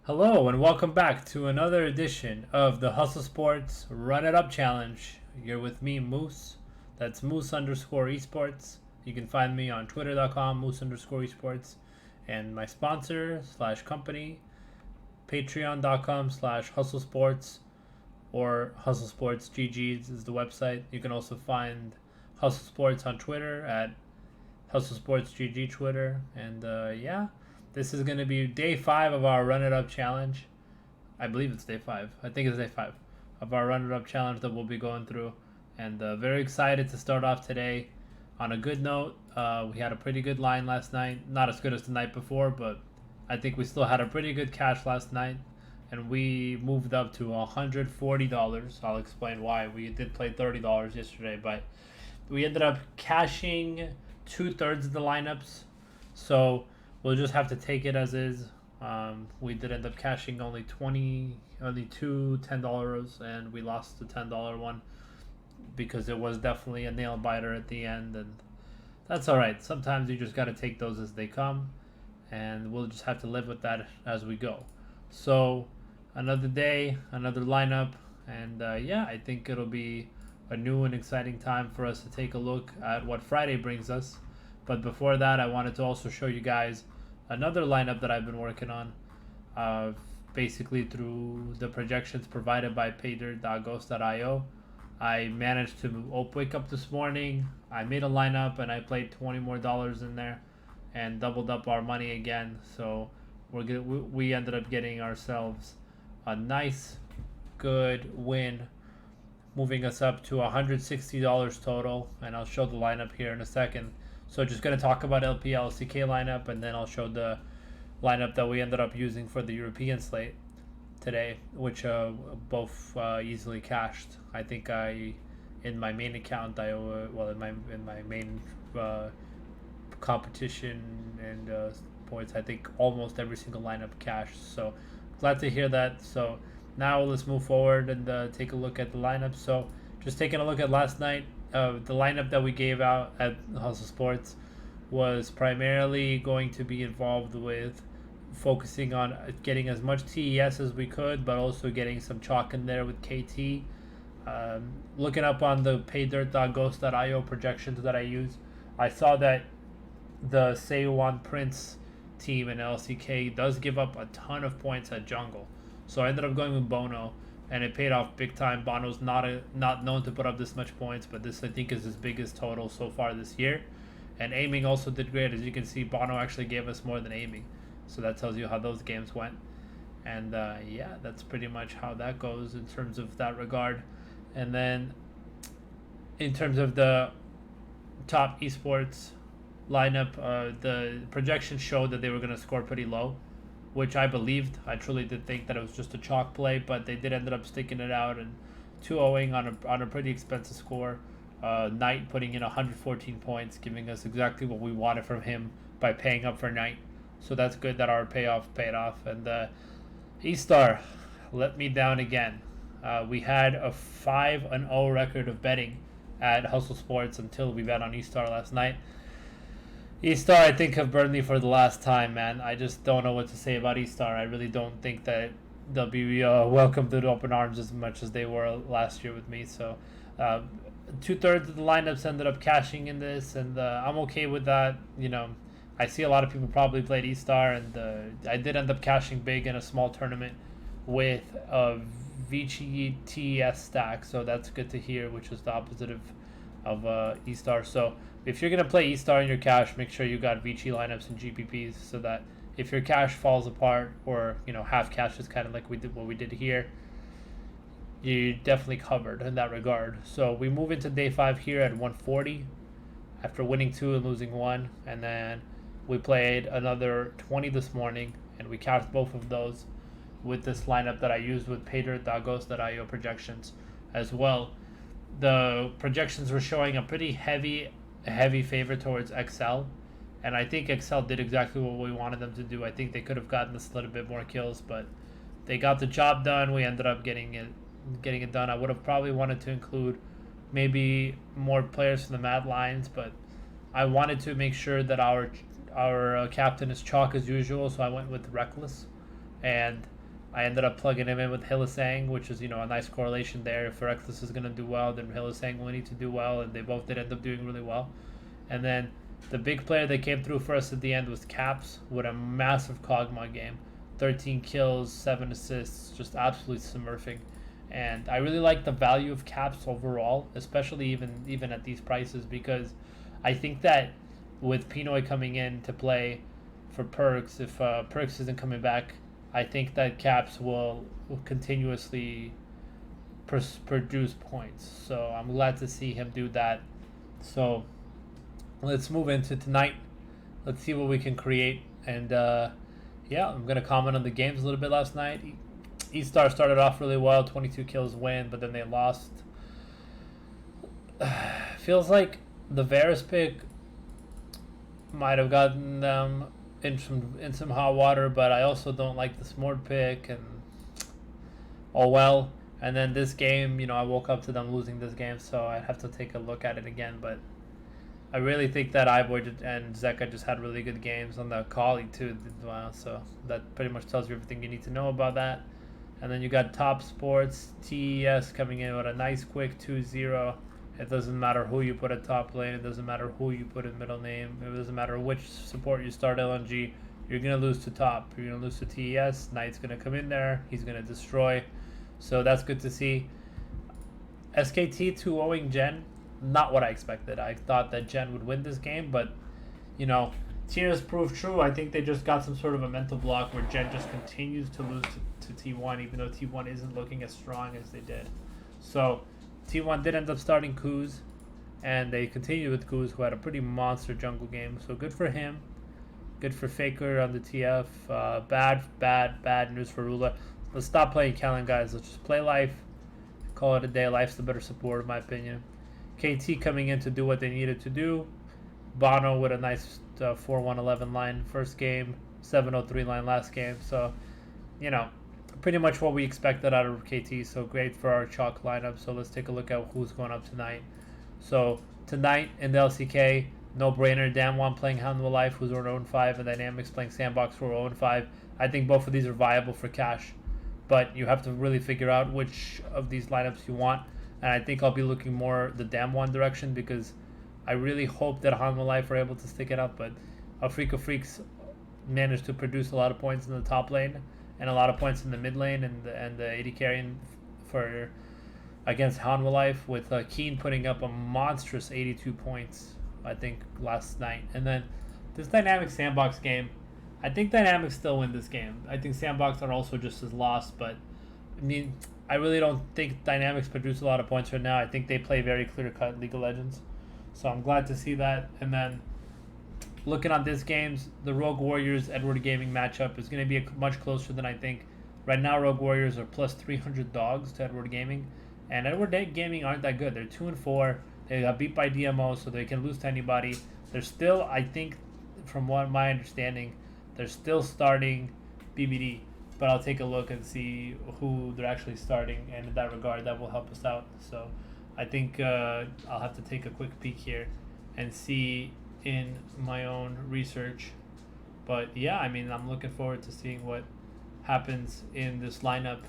Hello and welcome back to another edition of the Hustlesports Run It Up Challenge. You're with me, Moose. That's Moose underscore Esports. You can find me on twitter.com, Moose underscore Esports. And my sponsor slash company, patreon.com slash Hustlesports or Hustlesports GGs is the website. You can also find Hustlesports on Twitter at Hustlesports GG Twitter. And yeah. This is going to be day 5 of our Run It Up challenge. I believe it's day 5. I think it's day 5 of our Run It Up challenge that we'll be going through. And very excited to start off today on a good note. We had a pretty good line last night. Not as good as the night before, but I think we still had a pretty good cash last night. And we moved up to $140. I'll explain why. We did play $30 yesterday, but we ended up cashing 2/3 of the lineups. So we'll just have to take it as is. We did end up cashing only two $10, and we lost the $10 one because it was definitely a nail biter at the end, and that's all right. Sometimes you just got to take those as they come, and we'll just have to live with that as we go. So another day, another lineup, and yeah, I think it'll be a new and exciting time for us to take a look at what Friday brings us. But before that, I wanted to also show you guys another lineup that I've been working on, basically through the projections provided by paydirt.ghost.io. I managed to wake up this morning, I made a lineup, and I played $20 more in there and doubled up our money again. So we ended up getting ourselves a nice, good win, moving us up to $160 total, and I'll show the lineup here in a second. So just going to talk about LPL LCK lineup, and then I'll show the lineup that we ended up using for the European slate today, which both easily cashed. I think in my main account, in my main competition and points, I think almost every single lineup cashed. So glad to hear that. So now let's move forward and take a look at the lineup. So just taking a look at last night. The lineup that we gave out at Hustle Sports was primarily going to be involved with focusing on getting as much TES as we could, but also getting some chalk in there with KT. Looking up on the paydirt.ghost.io projections that I use, I saw that the Seiwan Prince team in LCK does give up a ton of points at jungle. So I ended up going with Bono, and it paid off big time. Bono's not known to put up this much points, but this I think is his biggest total so far this year. And aiming also did great. As you can see, Bono actually gave us more than aiming. So that tells you how those games went. And yeah, that's pretty much how that goes in terms of that regard. And then in terms of the top esports lineup, the projections showed that they were going to score pretty low, which I believed. I truly did think that it was just a chalk play, but they did end up sticking it out and 2-0ing on a pretty expensive score. Knight putting in 114 points, giving us exactly what we wanted from him by paying up for Knight. So that's good that our payoff paid off. And E-Star let me down again. We had a 5-0 record of betting at Hustle Sports until we bet on E-Star last night. E-Star, I think, have burned me for the last time, man. I just don't know what to say about E-Star. I really don't think that they'll be welcomed with open arms as much as they were last year with me. So 2/3 of the lineups ended up cashing in this, and I'm okay with that. You know, I see a lot of people probably played E-Star, and I did end up cashing big in a small tournament with a Vici TES stack, so that's good to hear, which is the opposite of E-Star. So if you're going to play E-Star in your cash, make sure you got Vici lineups and GPPs, so that if your cash falls apart, or half cash is kind of like what we did here, you're definitely covered in that regard. So we move into day 5 here at 140 after winning 2 and losing 1, and then we played another 20 this morning, and we cashed both of those with this lineup that I used with paydirt.ghost.io projections as well. The projections were showing a pretty heavy favor towards XL, and I think XL did exactly what we wanted them to do. I think they could have gotten us a little bit more kills, but they got the job done. We ended up getting it done. I would have probably wanted to include maybe more players from the Mad Lions, but I wanted to make sure that our captain is chalk as usual, so I went with Reckless. And I ended up plugging him in with Hillisang, which is, a nice correlation there. If Reckless is going to do well, then Hillisang will need to do well, and they both did end up doing really well. And then the big player that came through for us at the end was Caps with a massive Kog'Maw game. 13 kills, 7 assists, just absolutely smurfing. And I really like the value of Caps overall, especially even at these prices, because I think that with Pinoy coming in to play for Perks, if Perks isn't coming back, I think that Caps will continuously produce points. So I'm glad to see him do that. So let's move into tonight. Let's see what we can create. And yeah, I'm going to comment on the games a little bit last night. E-Star started off really well, 22 kills win, but then they lost. Feels like the Varus pick might have gotten them in some hot water, but I also don't like the Smord pick, and oh well. And then this game, I woke up to them losing this game, so I'd have to take a look at it again. But I really think that Ivoy and Zeka just had really good games on the Kali too. Wow, so that pretty much tells you everything you need to know about that. And then you got Top Sports, TES coming in with a nice quick 2-0. It doesn't matter who you put at top lane. It doesn't matter who you put in middle name. It doesn't matter which support you start LNG. You're going to lose to top. You're going to lose to TES. Knight's going to come in there. He's going to destroy. So that's good to see. SKT 2-0ing Gen. Not what I expected. I thought that Gen would win this game, but, Tears proved true. I think they just got some sort of a mental block where Gen just continues to lose to T1, even though T1 isn't looking as strong as they did. So T1 did end up starting Kuz, and they continued with Kuz, who had a pretty monster jungle game. So good for him. Good for Faker on the TF. Bad news for Rula. Let's stop playing Kellen, guys. Let's just play Life. Call it a day. Life's the better support, in my opinion. KT coming in to do what they needed to do. Bono with a nice 4-1-11 line first game. 7-0-3 line last game. So, pretty much what we expected out of KT. So great for our chalk lineup. So let's take a look at who's going up tonight. So tonight in the LCK, no brainer. Damwon playing Hound of Life, who's 0-5, and Dynamics playing Sandbox, who are 0-5. I think both of these are viable for cash, but you have to really figure out which of these lineups you want. And I think I'll be looking more the Damwon direction, because I really hope that Hound of Life are able to stick it up. But Afrika Freaks managed to produce a lot of points in the top lane and a lot of points in the mid lane and the AD carrying for against Hound of Life, with Keen putting up a monstrous 82 points, I think, last night. And then this Dynamics Sandbox game, I think Dynamics still win this game. I think Sandbox are also just as lost, but I really don't think Dynamics produce a lot of points right now. I think they play very clear-cut League of Legends. So I'm glad to see that. And then looking on this games, the Rogue Warriors Edward Gaming matchup is going to be much closer than I think. Right now, Rogue Warriors are plus 300 dogs to Edward Gaming. And Edward Gaming aren't that good. They're 2-4. They got beat by DMO, so they can lose to anybody. They're still, I think, from what my understanding, they're still starting BBD. But I'll take a look and see who they're actually starting. And in that regard, that will help us out. So I think I'll have to take a quick peek here and see in my own research. But yeah, I'm looking forward to seeing what happens in this lineup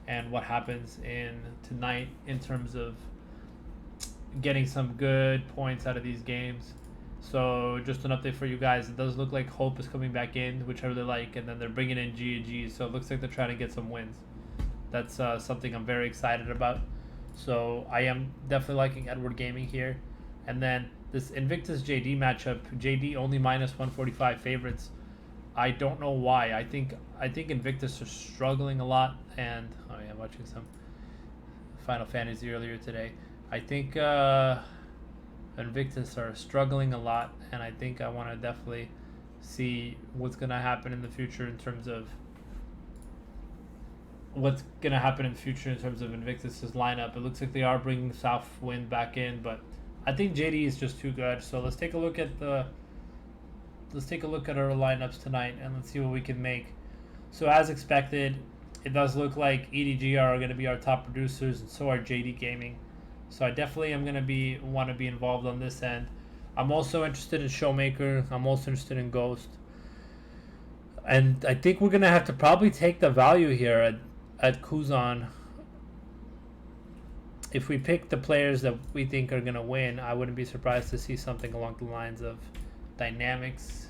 and what happens in tonight in terms of getting some good points out of these games. So just an update for you guys. It does look like Hope is coming back in, which I really like, and then they're bringing in G&G, so it looks like they're trying to get some wins. That's something I'm very excited about. So I am definitely liking Edward Gaming here. And then this Invictus JD matchup, JD only minus 145 favorites. I don't know why. I think Invictus are struggling a lot, and I'm watching some Final Fantasy earlier today. I think Invictus are struggling a lot, and I think I want to definitely see what's going to happen in the future in terms of Invictus's lineup. It looks like they are bringing Southwind back in, but I think JD is just too good. So let's take a look at our lineups tonight, and let's see what we can make. So as expected, it does look like EDG are going to be our top producers, and so are JD Gaming. So I definitely am going to want to be involved on this end. I'm also interested in Showmaker. I'm also interested in Ghost. And I think we're going to have to probably take the value here at Kuzan. If we pick the players that we think are going to win, I wouldn't be surprised to see something along the lines of Dynamics,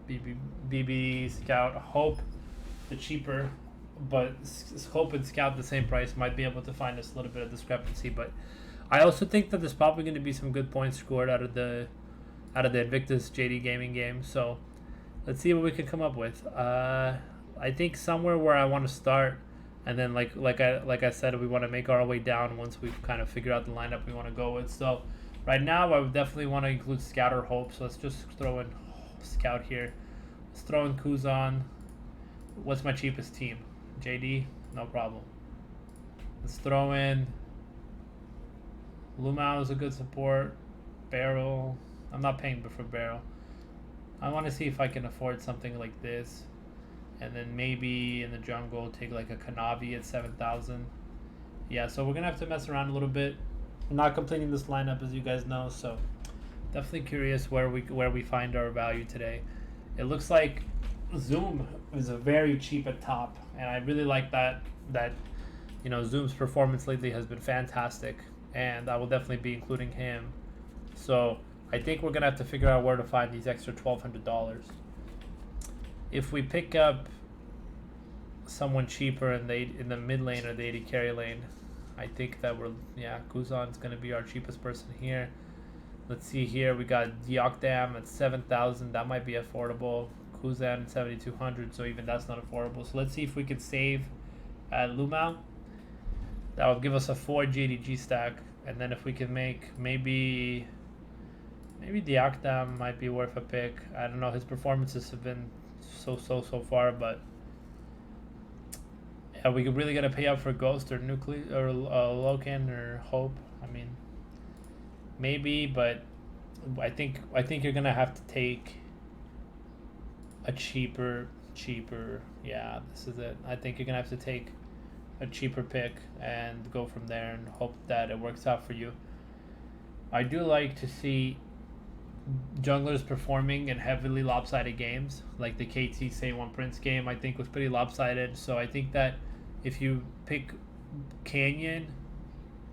BB Scout, Hope, the cheaper, but Hope and Scout the same price might be able to find us a little bit of discrepancy. But I also think that there's probably going to be some good points scored out of the Invictus JD Gaming game. So let's see what we can come up with. I think somewhere where I want to start, and then like I said, we want to make our way down once we've kind of figured out the lineup we want to go with. So right now, I would definitely want to include Scout or Hope. So let's just throw in Scout here. Let's throw in Kuzan. What's my cheapest team? JD? No problem. Let's throw in Lumao is a good support. Barrel. I'm not paying for Barrel. I want to see if I can afford something like this. And then maybe in the jungle, take like a Kanavi at 7,000. Yeah, so we're going to have to mess around a little bit. I'm not completing this lineup, as you guys know, so definitely curious where we find our value today. It looks like Zoom is a very cheap at top, and I really like that Zoom's performance lately has been fantastic, and I will definitely be including him. So I think we're gonna have to figure out where to find these extra $1,200. If we pick up someone cheaper in the mid lane or the AD carry lane, I think that Kuzan's gonna be our cheapest person here. Let's see here, we got Diokdam at 7,000. That might be affordable. Kuzan at 7,200, so even that's not affordable. So let's see if we can save at Lumao. That will give us a 4 JDG stack, and then if we can make maybe Diokdam might be worth a pick. I don't know, his performances have been so far, but are we really gonna pay up for Ghost or Nucleus or Loken or Hope? I mean, maybe, but I think you're gonna have to take a cheaper. Yeah, this is it. I think you're gonna have to take a cheaper pick and go from there and hope that it works out for you. I do like to see junglers performing in heavily lopsided games, like the KT Say One Prince game. I think was pretty lopsided. So I think that if you pick Canyon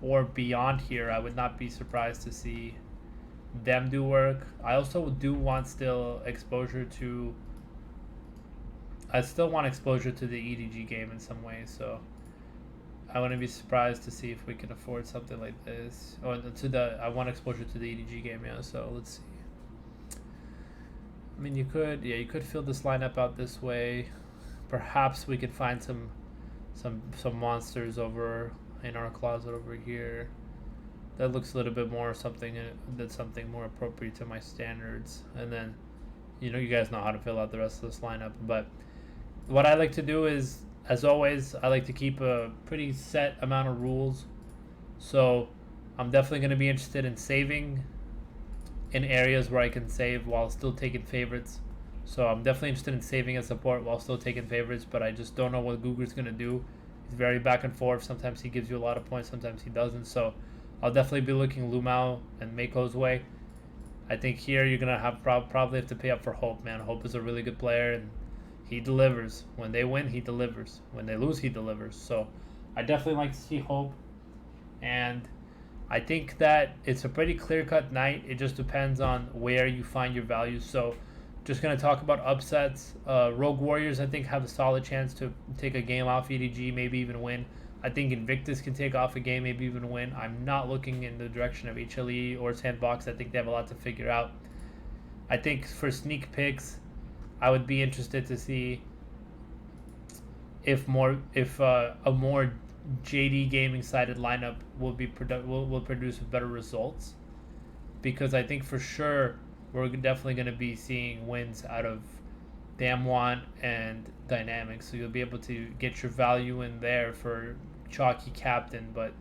or Beyond here, I would not be surprised to see them do work. I also do want exposure to the EDG game in some way, so I wouldn't be surprised to see if we can afford something like this. I want exposure to the EDG game, yeah, so let's see. I mean, you could fill this lineup out this way. Perhaps we could find some monsters over in our closet over here. That looks a little bit more something more appropriate to my standards. And then, you guys know how to fill out the rest of this lineup. But what I like to do is, as always, I like to keep a pretty set amount of rules. So I'm definitely going to be interested in saving in areas where I can save while still taking favorites. So I'm definitely interested in saving as support while still taking favorites, but I just don't know what Gugar's going to do. He's very back and forth. Sometimes he gives you a lot of points, sometimes he doesn't. So I'll definitely be looking Lumao and Mako's way. I think here you're going to have probably have to pay up for Hope, man. Hope is a really good player, and he delivers. When they win, he delivers. When they lose, he delivers. So I definitely like to see Hope. And I think that it's a pretty clear-cut night. It just depends on where you find your value. So just going to talk about upsets. Rogue Warriors, I think, have a solid chance to take a game off EDG, maybe even win. I think Invictus can take off a game, maybe even win. I'm not looking in the direction of HLE or Sandbox. I think they have a lot to figure out. I think for sneak picks, I would be interested to see if a more JD gaming sided lineup will produce better results, because I think for sure we're definitely going to be seeing wins out of Damwon and Dynamics, so you'll be able to get your value in there for Chalky Captain, but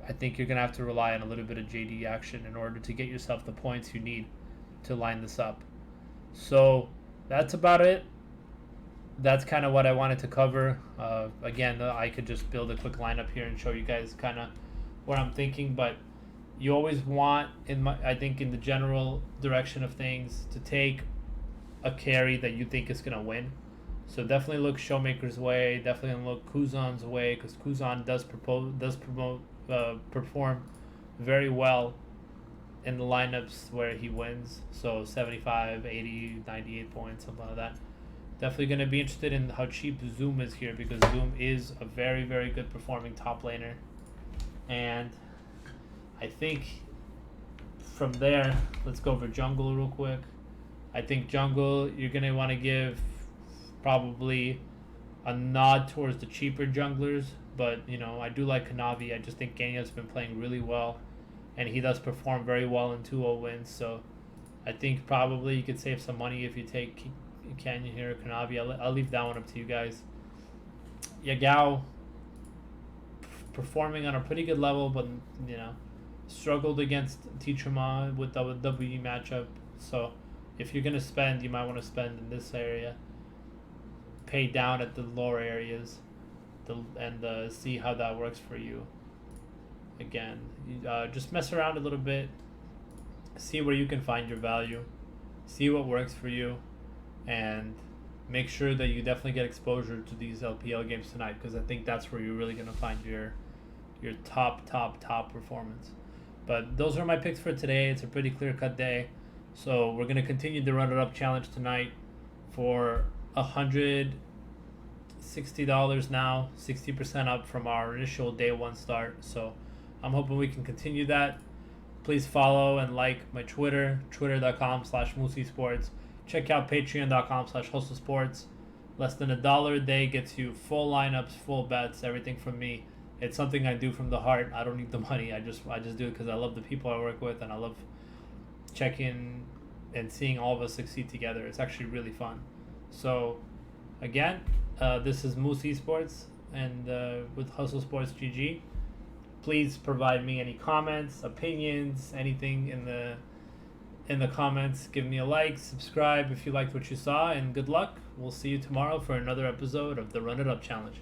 I think you're going to have to rely on a little bit of JD action in order to get yourself the points you need to line this up. So that's about it. That's kind of what I wanted to cover. Again, I could just build a quick lineup here and show you guys kind of what I'm thinking, but you always want, I think in the general direction of things, to take a carry that you think is going to win. So definitely look Showmaker's way. Definitely look Kuzan's way, because Kuzan perform very well in the lineups where he wins. So 75, 80, 98 points, something like that. Definitely going to be interested in how cheap Zoom is here, because Zoom is a very, very good performing top laner. And I think from there, let's go over jungle real quick. I think jungle, you're going to want to give probably a nod towards the cheaper junglers. But, I do like Kanavi. I just think Ganya's been playing really well. And he does perform very well in 2-0 wins. So I think probably you could save some money if you take Canyon here or Kanavi. I'll leave that one up to you guys. Yagao performing on a pretty good level, but struggled against Titrama with the WWE matchup. So if you're gonna spend, you might want to spend in this area. Pay down at the lower areas, and see how that works for you. Again, just mess around a little bit, see where you can find your value, see what works for you, and make sure that you definitely get exposure to these LPL games tonight, because I think that's where you're really going to find your top performance. But those are my picks for today. It's a pretty clear-cut day. So we're going to continue the Run It Up challenge tonight for $160 now, 60% up from our initial day one start. So I'm hoping we can continue that. Please follow and like my Twitter, twitter.com/MusieSports. Check out patreon.com/Hustlesports. Less than $1 a day gets you full lineups, full bets, everything from me. It's something I do from the heart. I don't need the money. I just do it because I love the people I work with, and I love checking and seeing all of us succeed together. It's actually really fun. So again, this is Moose Esports, and with Hustle Sports GG. Please provide me any comments, opinions, anything in the comments. Give me a like, subscribe if you liked what you saw, and good luck. We'll see you tomorrow for another episode of the Run It Up Challenge.